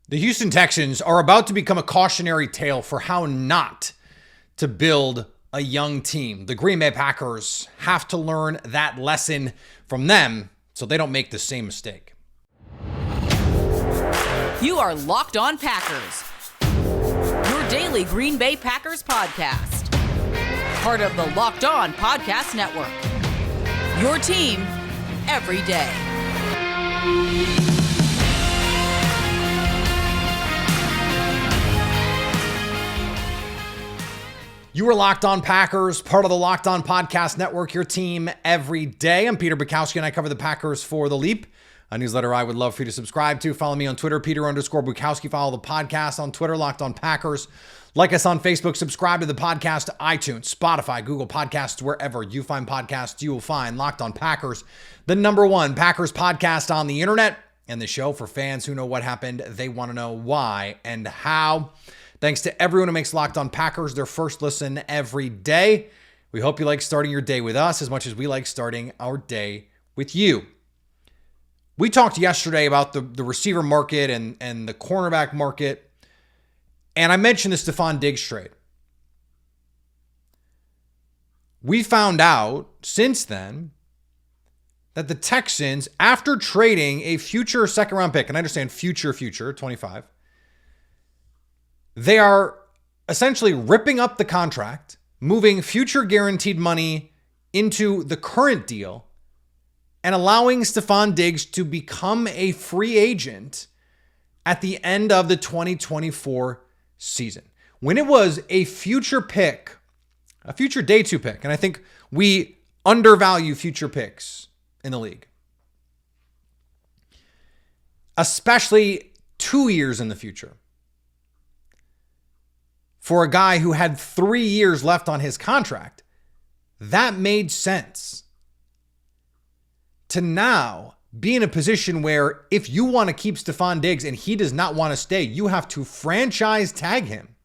The Houston Texans are about to become a cautionary tale for how not to build a young team. The Green Bay Packers have to learn that lesson from them so they don't make the same mistake. You are Locked On Packers, your daily Green Bay Packers podcast. Part of the Locked On Podcast Network, your team every day. You are Locked On Packers, part of the Locked On Podcast Network, your team every day. I'm Peter Bukowski, and I cover the Packers for The Leap, a newsletter I would love for you to subscribe to. Follow me on Twitter, Peter_Bukowski. Follow the podcast on Twitter, Locked On Packers. Like us on Facebook. Subscribe to the podcast, iTunes, Spotify, Google Podcasts, wherever you find podcasts, you will find Locked On Packers, the number one Packers podcast on the internet, and the show for fans who know what happened. They want to know why and how. Thanks to everyone who makes Locked On Packers their first listen every day. We hope you like starting your day with us as much as we like starting our day with you. We talked yesterday about the receiver market and the cornerback market, and I mentioned the Stefon Diggs trade. We found out since then that the Texans, after trading a future second-round pick, and I understand future, 25, they are essentially ripping up the contract, moving future guaranteed money into the current deal, and allowing Stefon Diggs to become a free agent at the end of the 2024 season. When it was a future pick, a future day two pick, and I think we undervalue future picks in the league, especially 2 years in the future. For a guy who had 3 years left on his contract, that made sense. To now be in a position where if you want to keep Stefon Diggs and he does not want to stay, you have to franchise tag him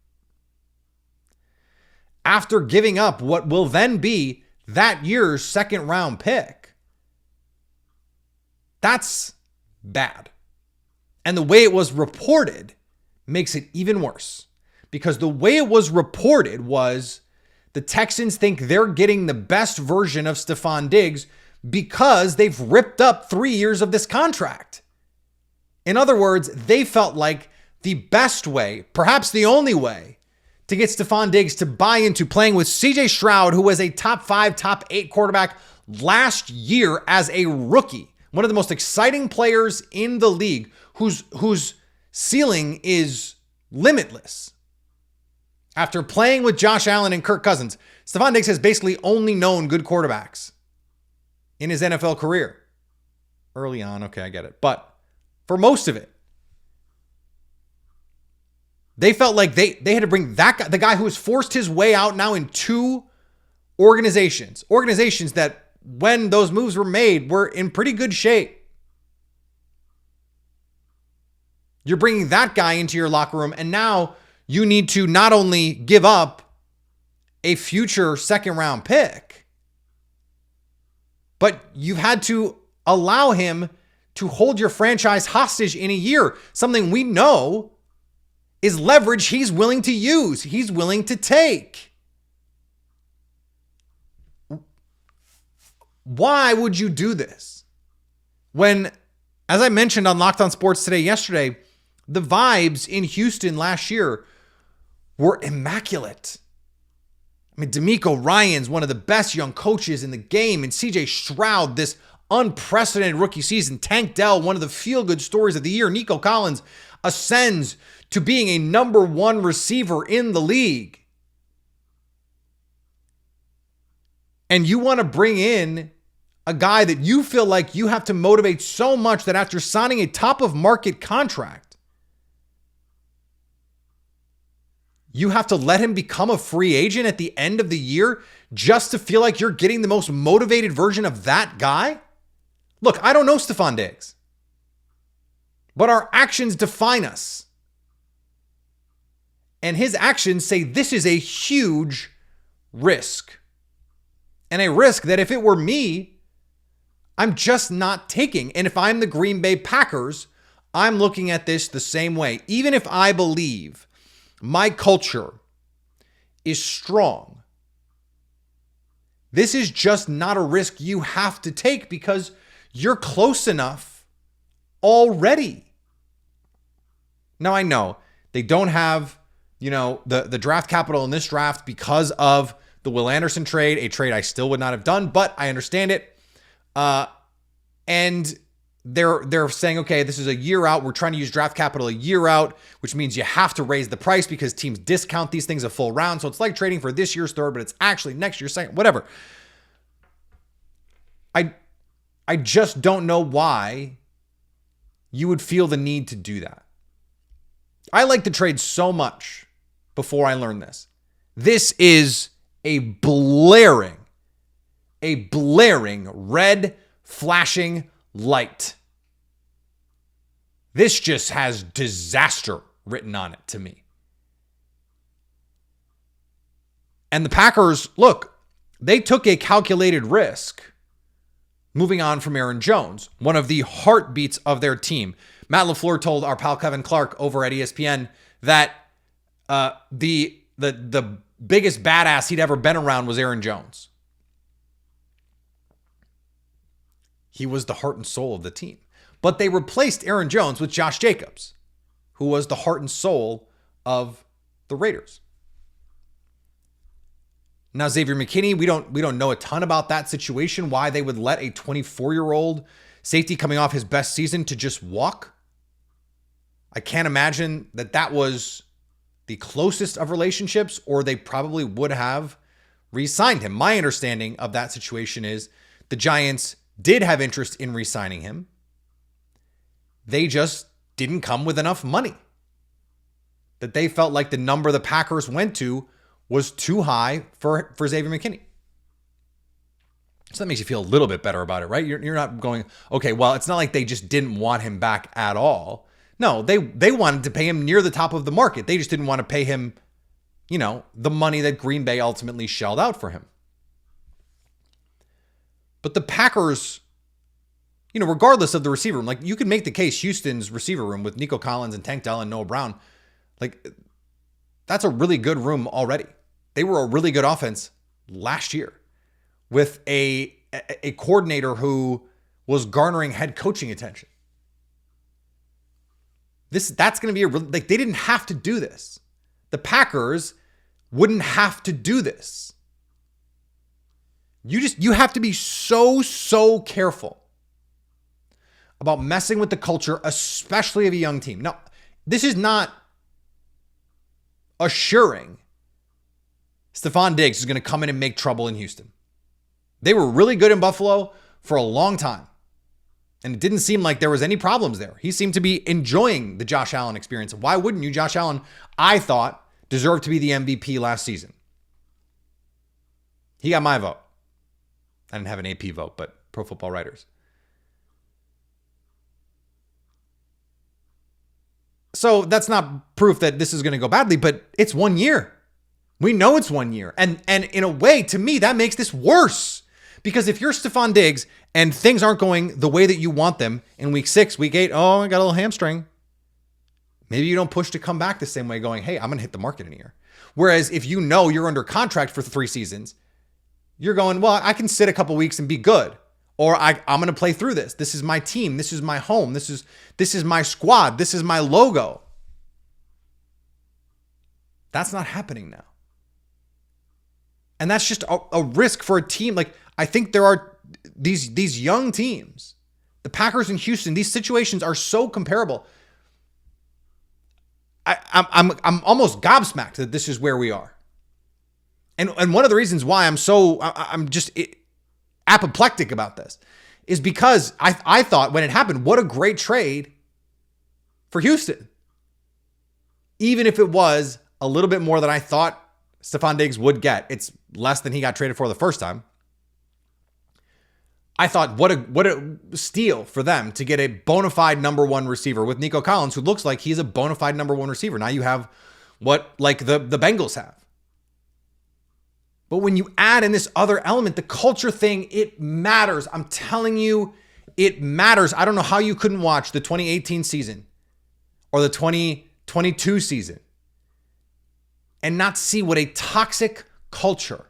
after giving up what will then be that year's second round pick. That's bad. And the way it was reported makes it even worse. Because the way it was reported was the Texans think they're getting the best version of Stefon Diggs because they've ripped up 3 years of this contract. In other words, they felt like the best way, perhaps the only way, to get Stefon Diggs to buy into playing with CJ Stroud, who was a top 5, top 8 quarterback last year as a rookie. One of the most exciting players in the league whose ceiling is limitless. After playing with Josh Allen and Kirk Cousins, Stefon Diggs has basically only known good quarterbacks in his NFL career. Early on, okay, I get it. But for most of it, they felt like they had to bring that guy, the guy who has forced his way out now in 2 organizations that when those moves were made were in pretty good shape. You're bringing that guy into your locker room, and now you need to not only give up a future second round pick, but you've had to allow him to hold your franchise hostage in a year. Something we know is leverage he's willing to use, he's willing to take. Why would you do this? When, as I mentioned on Locked On Sports Today yesterday, the vibes in Houston last year were immaculate. I mean, DeMeco Ryans, one of the best young coaches in the game, and CJ Stroud, this unprecedented rookie season. Tank Dell, one of the feel-good stories of the year. Nico Collins ascends to being a number 1 receiver in the league. And you want to bring in a guy that you feel like you have to motivate so much that after signing a top-of-market contract, you have to let him become a free agent at the end of the year just to feel like you're getting the most motivated version of that guy? Look, I don't know Stefon Diggs, but our actions define us. And his actions say this is a huge risk. And a risk that if it were me, I'm just not taking. And if I'm the Green Bay Packers, I'm looking at this the same way. Even if I believe my culture is strong, this is just not a risk you have to take because you're close enough already. Now, I know they don't have, the draft capital in this draft because of the Will Anderson trade, a trade I still would not have done, but I understand it. And they're saying, okay, this is a year out. We're trying to use draft capital a year out, which means you have to raise the price because teams discount these things a full round. So it's like trading for this year's third, but it's actually next year's second, whatever. I just don't know why you would feel the need to do that. I like the trade so much before I learned this. This is a blaring red flashing light. This just has disaster written on it to me. And the Packers, look, they took a calculated risk moving on from Aaron Jones, one of the heartbeats of their team. Matt LaFleur told our pal Kevin Clark over at ESPN that the biggest badass he'd ever been around was Aaron Jones. He was the heart and soul of the team. But they replaced Aaron Jones with Josh Jacobs, who was the heart and soul of the Raiders. Now, Xavier McKinney, we don't know a ton about that situation, why they would let a 24-year-old safety coming off his best season to just walk. I can't imagine that was the closest of relationships, or they probably would have re-signed him. My understanding of that situation is the Giants did have interest in re-signing him. They just didn't come with enough money. That they felt like the number the Packers went to was too high for Xavier McKinney. So that makes you feel a little bit better about it, right? You're not going, okay, well, it's not like they just didn't want him back at all. No, they wanted to pay him near the top of the market. They just didn't want to pay him, the money that Green Bay ultimately shelled out for him. But the Packers, regardless of the receiver room, like you can make the case Houston's receiver room with Nico Collins and Tank Dell and Noah Brown, like that's a really good room already. They were a really good offense last year with a coordinator who was garnering head coaching attention. That's going to be they didn't have to do this. The Packers wouldn't have to do this. You have to be so careful about messing with the culture, especially of a young team. Now, this is not assuring Stefon Diggs is going to come in and make trouble in Houston. They were really good in Buffalo for a long time. And it didn't seem like there was any problems there. He seemed to be enjoying the Josh Allen experience. Why wouldn't you? Josh Allen, I thought, deserved to be the MVP last season. He got my vote. I didn't have an AP vote, but Pro Football Writers. So that's not proof that this is going to go badly, but it's 1 year. We know it's 1 year. And in a way, to me, that makes this worse. Because if you're Stefon Diggs and things aren't going the way that you want them in week 6, week 8, I got a little hamstring. Maybe you don't push to come back the same way going, hey, I'm going to hit the market in a year. Whereas if you're under contract for 3 seasons, you're going, well, I can sit a couple weeks and be good. Or I'm going to play through this. This is my team. This is my home. This is my squad. This is my logo. That's not happening now. And that's just a risk for a team. Like, I think there are these young teams, the Packers and Houston, these situations are so comparable. I'm almost gobsmacked that this is where we are. And one of the reasons why I'm just apoplectic about this is because I thought when it happened, what a great trade for Houston. Even if it was a little bit more than I thought Stefon Diggs would get. It's less than he got traded for the first time. I thought, what a steal for them to get a bona fide number 1 receiver with Nico Collins, who looks like he's a bona fide number 1 receiver. Now you have what like the Bengals have. But when you add in this other element, the culture thing, it matters. I'm telling you, It matters. I don't know how you couldn't watch the 2018 season or the 2022 season and not see what a toxic culture,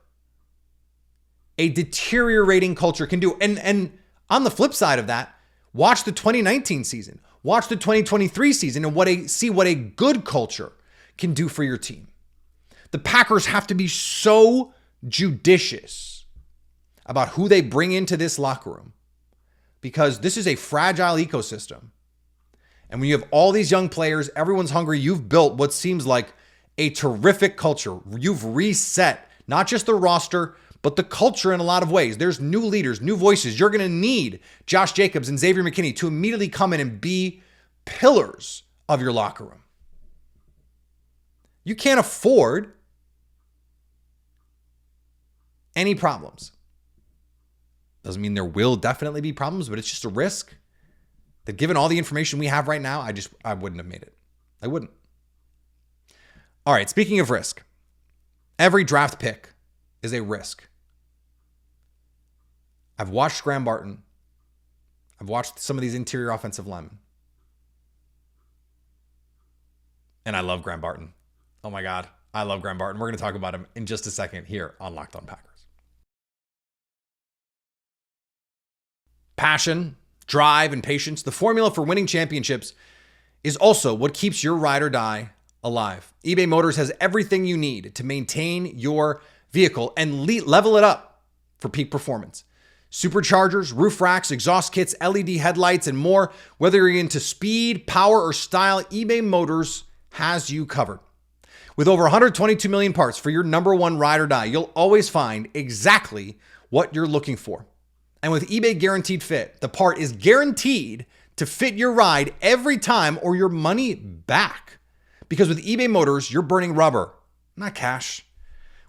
a deteriorating culture can do. And on the flip side of that, watch the 2019 season, watch the 2023 season, and see what a good culture can do for your team. The Packers have to be so judicious about who they bring into this locker room because this is a fragile ecosystem. And when you have all these young players, everyone's hungry, you've built what seems like a terrific culture. You've reset not just the roster, but the culture in a lot of ways. There's new leaders, new voices. You're going to need Josh Jacobs and Xavier McKinney to immediately come in and be pillars of your locker room. You can't afford any problems. Doesn't mean there will definitely be problems, but it's just a risk that given all the information we have right now, I wouldn't have made it. I wouldn't. All right, speaking of risk, every draft pick is a risk. I've watched Graham Barton. I've watched some of these interior offensive linemen. And I love Graham Barton. Oh my God, I love Graham Barton. We're going to talk about him in just a second here on Locked On Packers. Passion, drive, and patience, the formula for winning championships, is also what keeps your ride or die alive. eBay Motors has everything you need to maintain your vehicle and level it up for peak performance. Superchargers, roof racks, exhaust kits, LED headlights, and more. Whether you're into speed, power, or style, eBay Motors has you covered. With over 122 million parts for your number one ride or die, you'll always find exactly what you're looking for. And with eBay Guaranteed Fit, the part is guaranteed to fit your ride every time or your money back. Because with eBay Motors, you're burning rubber, not cash.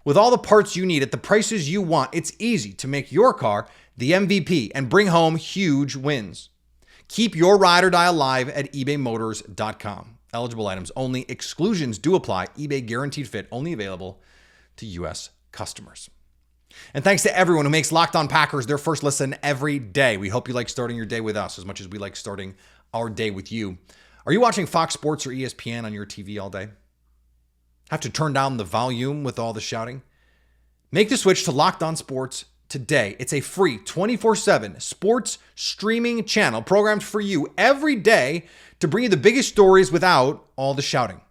With all the parts you need at the prices you want, it's easy to make your car the MVP and bring home huge wins. Keep your ride or die alive at ebaymotors.com. Eligible items only. Exclusions do apply. eBay Guaranteed Fit only available to U.S. customers. And thanks to everyone who makes Locked On Packers their first listen every day. We hope you like starting your day with us as much as we like starting our day with you. Are you watching Fox Sports or ESPN on your TV all day? Have to turn down the volume with all the shouting? Make the switch to Locked On Sports today. It's a free 24/7 sports streaming channel programmed for you every day to bring you the biggest stories without all the shouting.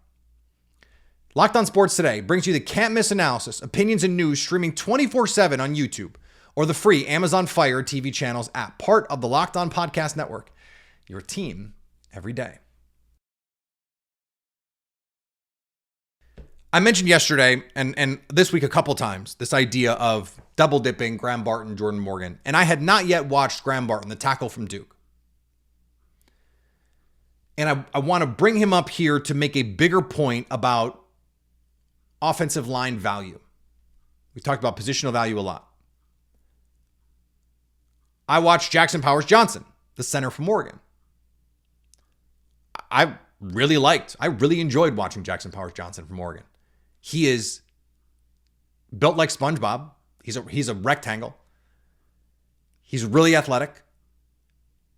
Locked On Sports Today brings you the can't-miss analysis, opinions, and news streaming 24/7 on YouTube or the free Amazon Fire TV channels app, part of the Locked On Podcast Network. Your team every day. I mentioned yesterday and this week a couple times this idea of double dipping Graham Barton, Jordan Morgan, and I had not yet watched Graham Barton, the tackle from Duke. And I want to bring him up here to make a bigger point about offensive line value. We talked about positional value a lot. I watched Jackson Powers-Johnson, the center from Oregon. I really enjoyed watching Jackson Powers-Johnson from Oregon. He is built like SpongeBob. He's a rectangle. He's really athletic.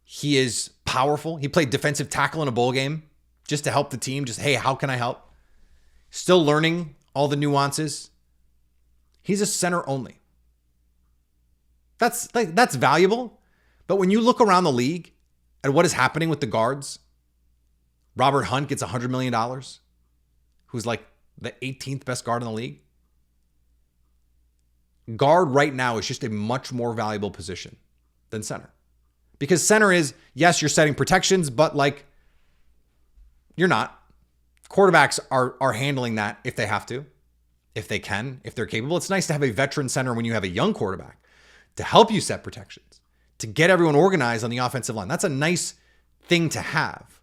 He is powerful. He played defensive tackle in a bowl game just to help the team. Just, hey, how can I help? Still learning all the nuances. He's a center only. That's valuable. But when you look around the league at what is happening with the guards, Robert Hunt gets $100 million, who's like the 18th best guard in the league. Guard right now is just a much more valuable position than center. Because center is, yes, you're setting protections, but like, you're not. Quarterbacks are handling that if they have to, if they can, if they're capable. It's nice to have a veteran center when you have a young quarterback to help you set protections, to get everyone organized on the offensive line. That's a nice thing to have.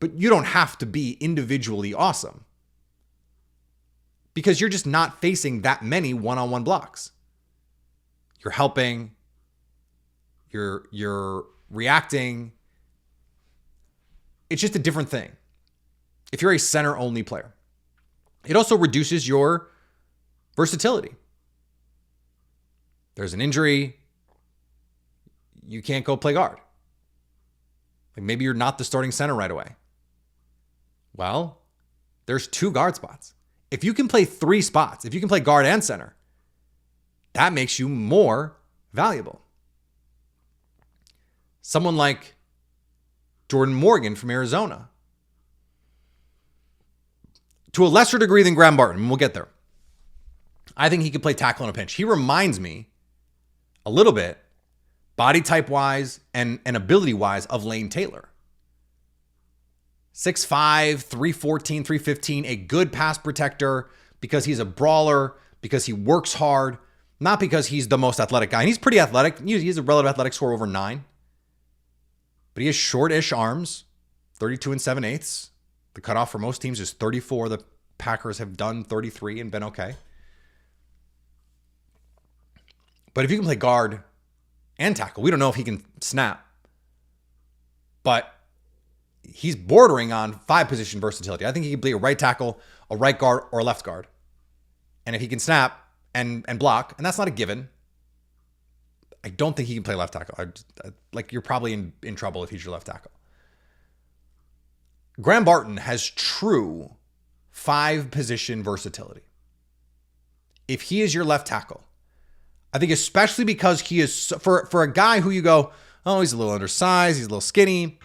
But you don't have to be individually awesome because you're just not facing that many one-on-one blocks. You're helping, you're reacting. It's just a different thing. If you're a center-only player, it also reduces your versatility. There's an injury. you can't go play guard. Like maybe you're not the starting center right away. Well, there's 2 guard spots. If you can play 3 spots, if you can play guard and center, that makes you more valuable. Someone like Jordan Morgan from Arizona. To a lesser degree than Graham Barton, and we'll get there. I think he could play tackle in a pinch. He reminds me a little bit, body type wise and ability wise, of Lane Taylor. 6'5", 314, 315, a good pass protector because he's a brawler, because he works hard, not because he's the most athletic guy. And he's pretty athletic. He's a relative athletic score over 9. But he has short-ish arms, 32 7/8. The cutoff for most teams is 34. The Packers have done 33 and been okay. But if you can play guard and tackle, we don't know if he can snap. But he's bordering on 5-position versatility. I think he can play a right tackle, a right guard, or a left guard. And if he can snap and block, and that's not a given, I don't think he can play left tackle. You're probably in trouble if he's your left tackle. Graham Barton has true 5-position versatility. If he is your left tackle, I think especially because he is, for a guy who you go, oh, he's a little undersized, he's a little skinny.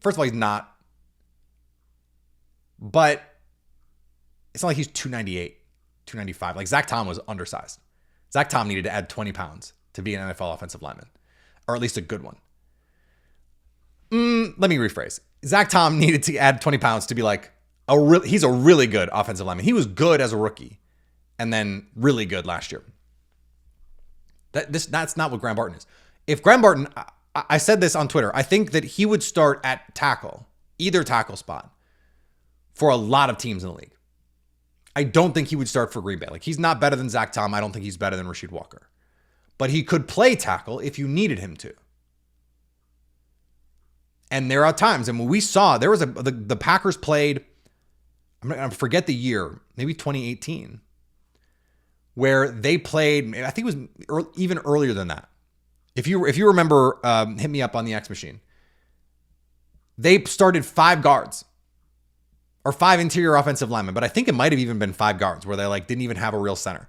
First of all, he's not. But it's not like he's 298, 295. Like Zach Tom was undersized. Zach Tom needed to add 20 pounds to be an NFL offensive lineman, or at least a good one. Let me rephrase. Zach Tom needed to add 20 pounds to be like he's a really good offensive lineman. He was good as a rookie and then really good last year. That's not what Graham Barton is. If Graham Barton, I said this on Twitter, I think that he would start at tackle, either tackle spot, for a lot of teams in the league. I don't think he would start for Green Bay. Like, he's not better than Zach Tom. I don't think he's better than Rasheed Walker. But he could play tackle if you needed him to. And there are times, and when we saw, there was the Packers played, I'm going to forget the year, maybe 2018, where they played, I think it was even earlier than that. If you remember, hit me up on the X machine. They started 5 guards or 5 interior offensive linemen, but I think it might have even been 5 guards where they didn't even have a real center.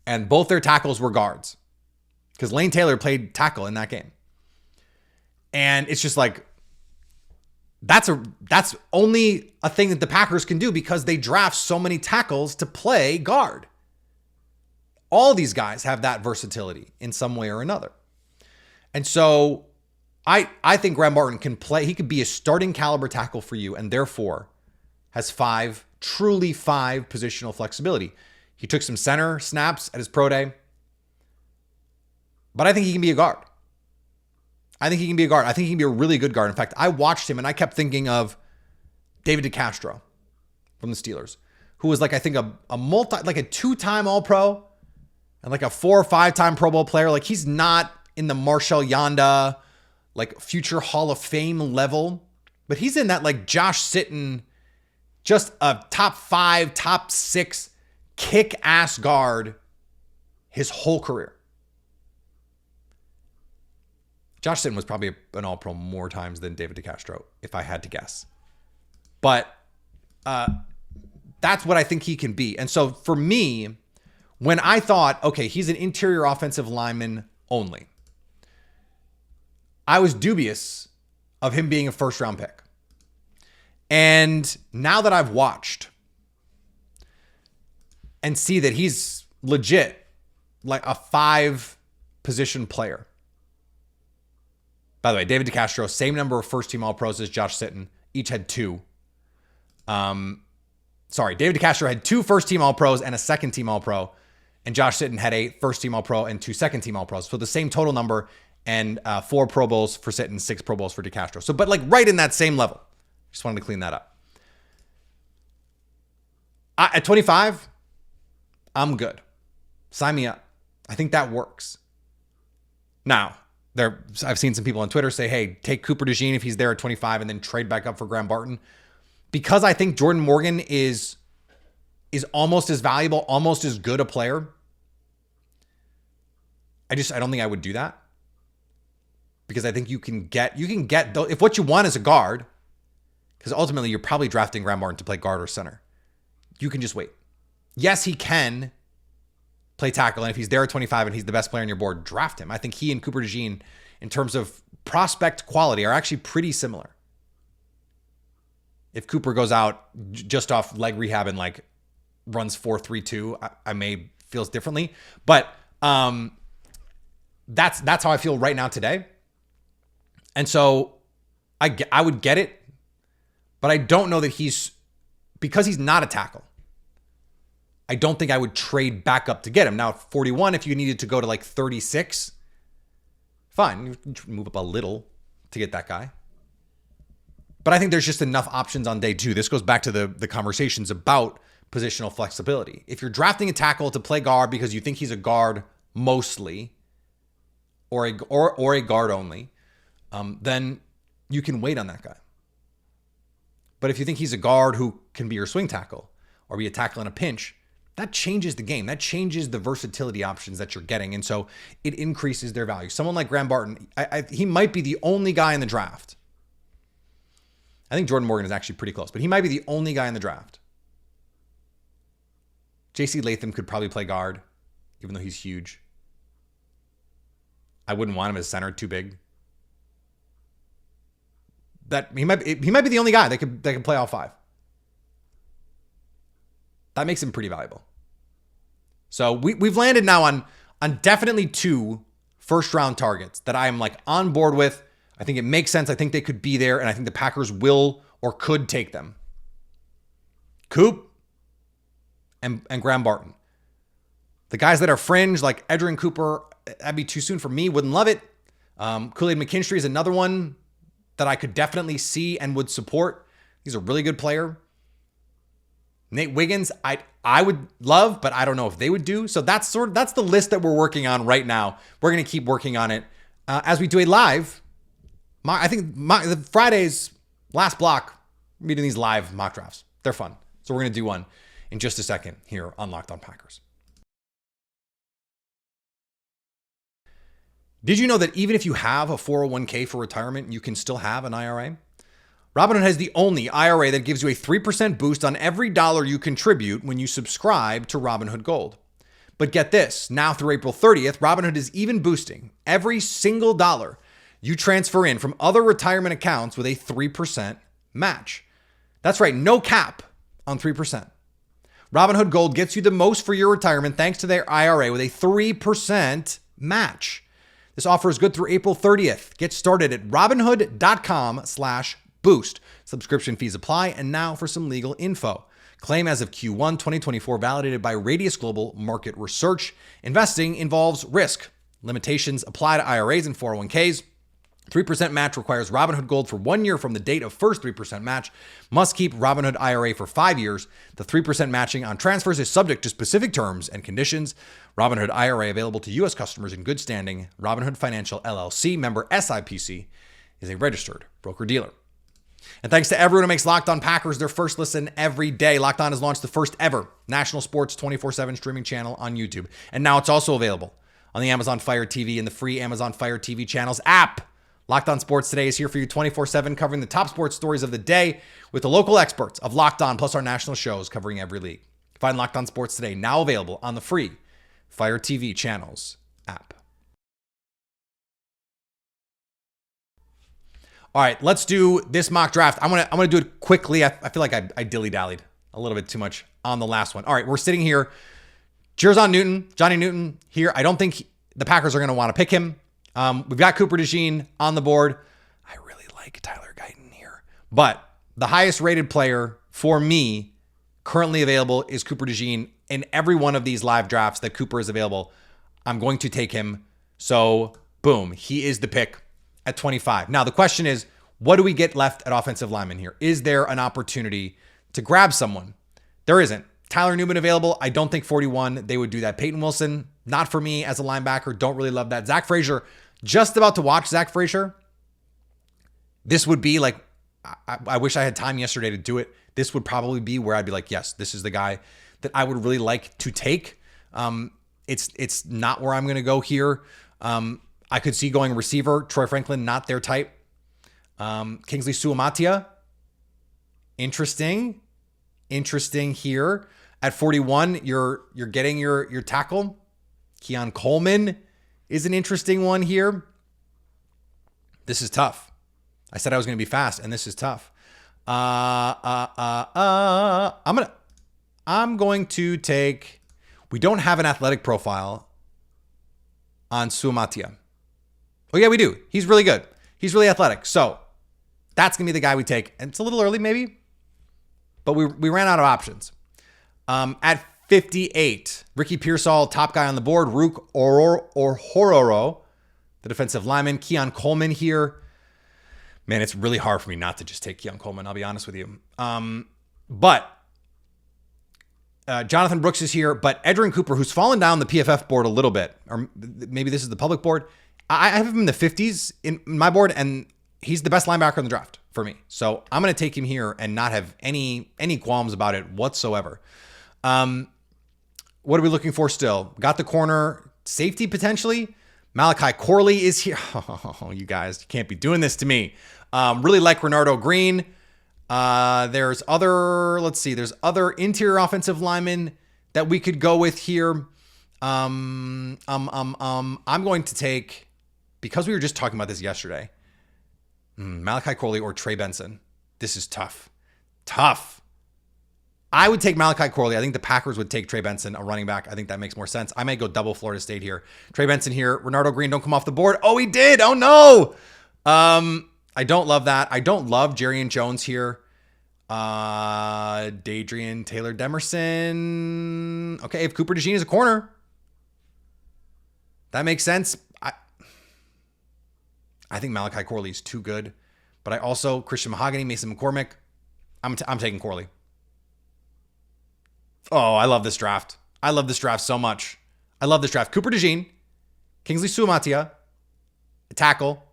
And both their tackles were guards because Lane Taylor played tackle in that game. And it's just that's only a thing that the Packers can do because they draft so many tackles to play guard. All these guys have that versatility in some way or another. And so I think Graham Barton can play. He could be a starting caliber tackle for you and therefore has truly 5 positional flexibility. He took some center snaps at his pro day, but I think he can be a guard. I think he can be a really good guard. In fact, I watched him and I kept thinking of David DeCastro from the Steelers, who was I think a 2-time All-Pro and a 4 or 5-time Pro Bowl player. He's not in the Marshall Yanda, future Hall of Fame level, but he's in that Josh Sitton, just a top 5, top 6 kick-ass guard his whole career. Josh Sitton was probably an All-Pro more times than David DeCastro, if I had to guess. But that's what I think he can be. And so for me, when I thought, okay, he's an interior offensive lineman only, I was dubious of him being a first-round pick. And now that I've watched and see that he's legit, a 5-position player. By the way, David DeCastro, same number of first-team All-Pros as Josh Sitton. Each had 2. David DeCastro had 2 first-team All-Pros and a second-team All-Pro. And Josh Sitton had a first-team All-Pro and 2 second-team All-Pros. So the same total number and 4 Pro Bowls for Sitton, 6 Pro Bowls for DeCastro. So, but right in that same level. Just wanted to clean that up. At 25, I'm good. Sign me up. I think that works. Now, I've seen some people on Twitter say, hey, take Cooper DeJean if he's there at 25 and then trade back up for Graham Barton. Because I think Jordan Morgan is almost as valuable, almost as good a player. I don't think I would do that. because I think you can get if what you want is a guard, because ultimately you're probably drafting Graham Barton to play guard or center. You can just wait. Yes, he can play tackle, and if he's there at 25 and he's the best player on your board, draft him. I think he and Cooper DeJean, in terms of prospect quality, are actually pretty similar. If Cooper goes out just off leg rehab and like runs 4.32, I may feels differently, but that's how I feel right now today. And so I would get it, but I don't know that because he's not a tackle. I don't think I would trade back up to get him. Now at 41, if you needed to go to like 36, fine, you move up a little to get that guy. But I think there's just enough options on day 2. This goes back to the conversations about positional flexibility. If you're drafting a tackle to play guard because you think he's a guard mostly, or a guard only, then you can wait on that guy. But if you think he's a guard who can be your swing tackle or be a tackle in a pinch, that changes the game. That changes the versatility options that you're getting. And so it increases their value. Someone like Graham Barton, he might be the only guy in the draft. I think Jordan Morgan is actually pretty close, but he might be the only guy in the draft. J.C. Latham could probably play guard, even though he's huge. I wouldn't want him as center, too big. That he might be the only guy that can play all 5. That makes him pretty valuable. So we've landed now on definitely 2 first round targets that I am like on board with. I think it makes sense. I think they could be there, and I think the Packers will or could take them. Coop and Graham Barton. The guys that are fringe, like Edgerrin Cooper, that'd be too soon for me. Wouldn't love it. Kool-Aid McKinstry is another one that I could definitely see and would support. He's a really good player. Nate Wiggins, I would love, but I don't know if they would do. So that's the list that we're working on right now. We're going to keep working on it as we do a live. I think the Friday's last block, we're doing these live mock drafts. They're fun. So we're going to do one in just a second here on Locked On Packers. Did you know that even if you have a 401k for retirement, you can still have an IRA? Robinhood has the only IRA that gives you a 3% boost on every dollar you contribute when you subscribe to Robinhood Gold. But get this, now through April 30th, Robinhood is even boosting every single dollar you transfer in from other retirement accounts with a 3% match. That's right, no cap on 3%. Robinhood Gold gets you the most for your retirement thanks to their IRA with a 3% match. This offer is good through April 30th. Get started at robinhood.com/boost. Subscription fees apply. And now for some legal info. Claim as of Q1 2024 validated by Radius Global Market Research. Investing involves risk. Limitations apply to IRAs and 401ks. 3% match requires Robinhood Gold for 1 year from the date of first 3% match. Must keep Robinhood IRA for 5 years. The 3% matching on transfers is subject to specific terms and conditions. Robinhood IRA available to U.S. customers in good standing. Robinhood Financial LLC, member SIPC, is a registered broker-dealer. And thanks to everyone who makes Locked On Packers their first listen every day. Locked On has launched the first ever national sports 24/7 streaming channel on YouTube. And now it's also available on the Amazon Fire TV and the free Amazon Fire TV channels app. Locked On Sports Today is here for you 24/7, covering the top sports stories of the day with the local experts of Locked On, plus our national shows covering every league. Find Locked On Sports Today now available on the free Fire TV channels app. All right, let's do this mock draft. I'm gonna do it quickly. I feel like I dilly-dallied a little bit too much on the last one. All right, we're sitting here. Johnny Newton here. I don't think the Packers are going to want to pick him. We've got Cooper DeJean on the board. I really like Tyler Guyton here. But the highest rated player for me currently available is Cooper DeJean. In every one of these live drafts that Cooper is available, I'm going to take him. So boom, he is the pick at 25. Now the question is, what do we get left at offensive lineman here? Is there an opportunity to grab someone? There isn't. Tyler Newman available. I don't think 41, they would do that. Peyton Wilson, not for me as a linebacker. Don't really love that. Zach Frazier, just about to watch Zach Frazier. This would be like, I wish I had time yesterday to do it. This would probably be where I'd be like, yes, this is the guy that I would really like to take. It's not where I'm going to go here. I could see going receiver. Troy Franklin, not their type. Kingsley Suamatia. Interesting here. At 41, you're getting your tackle. Keon Coleman is an interesting one here. This is tough. I said I was going to be fast, and this is tough. I'm going to take. We don't have an athletic profile on Suamatia. Oh yeah, we do. He's really good. He's really athletic. So that's gonna be the guy we take. And it's a little early, maybe, but we ran out of options. At 58, Ricky Pearsall, top guy on the board. Rook Hororo, the defensive lineman. Keon Coleman here. Man, it's really hard for me not to just take Keon Coleman. I'll be honest with you. But Jonathan Brooks is here, but Edgerrin Cooper, who's fallen down the PFF board a little bit, or maybe this is the public board. I have him in the 50s in my board, and he's the best linebacker in the draft for me. So I'm going to take him here and not have any qualms about it whatsoever. What are we looking for still? Got the corner, safety potentially. Malachi Corley is here. Oh, you guys, you can't be doing this to me. Really like Renardo Green. There's other interior offensive linemen that we could go with here. I'm going to take, because we were just talking about this yesterday, Malachi Corley or Trey Benson. This is tough. I would take Malachi Corley. I think the Packers would take Trey Benson, a running back. I think that makes more sense. I may go double Florida State here. Trey Benson here. Renardo Green, don't come off the board. Oh, he did. Oh, no. I don't love that. I don't love Jerrion Jones here. Dadrian Taylor Demerson. Okay, if Cooper DeJean is a corner, that makes sense. I think Malachi Corley is too good, but I also Christian Mahogany, Mason McCormick. I'm taking Corley. Oh, I love this draft. I love this draft so much. I love this draft. Cooper DeJean, Kingsley Suamatia, tackle.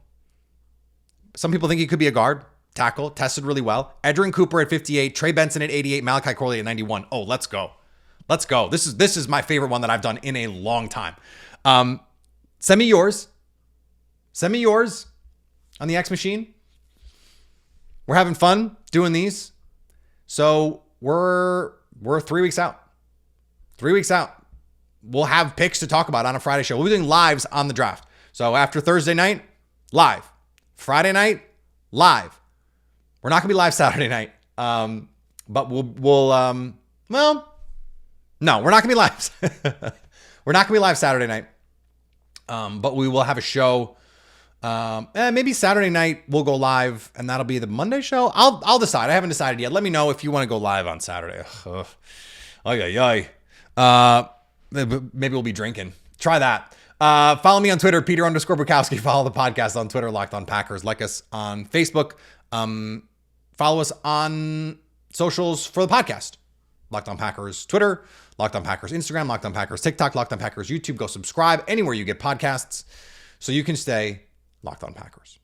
Some people think he could be a guard. Tackle, tested really well. Edgerrin Cooper at 58, Trey Benson at 88, Malachi Corley at 91. Oh, let's go. This is my favorite one that I've done in a long time. Send me yours on the X machine. We're having fun doing these. So we're 3 weeks out. 3 weeks out. We'll have picks to talk about on a Friday show. We'll be doing lives on the draft. So after Thursday night, live. Friday night, live. We're not going to be live Saturday night. But we'll no, we're not going to be live. We're not going to be live Saturday night. But we will have a show. Maybe Saturday night we'll go live, and that'll be the Monday show. I'll decide. I haven't decided yet. Let me know if you want to go live on Saturday. Maybe we'll be drinking. Try that. Follow me on Twitter, Peter_Bukowski. Follow the podcast on Twitter, Locked On Packers. Like us on Facebook. Follow us on socials for the podcast. Locked On Packers Twitter, Locked On Packers Instagram, Locked On Packers TikTok, Locked On Packers YouTube. Go subscribe anywhere you get podcasts so you can stay Locked On Packers.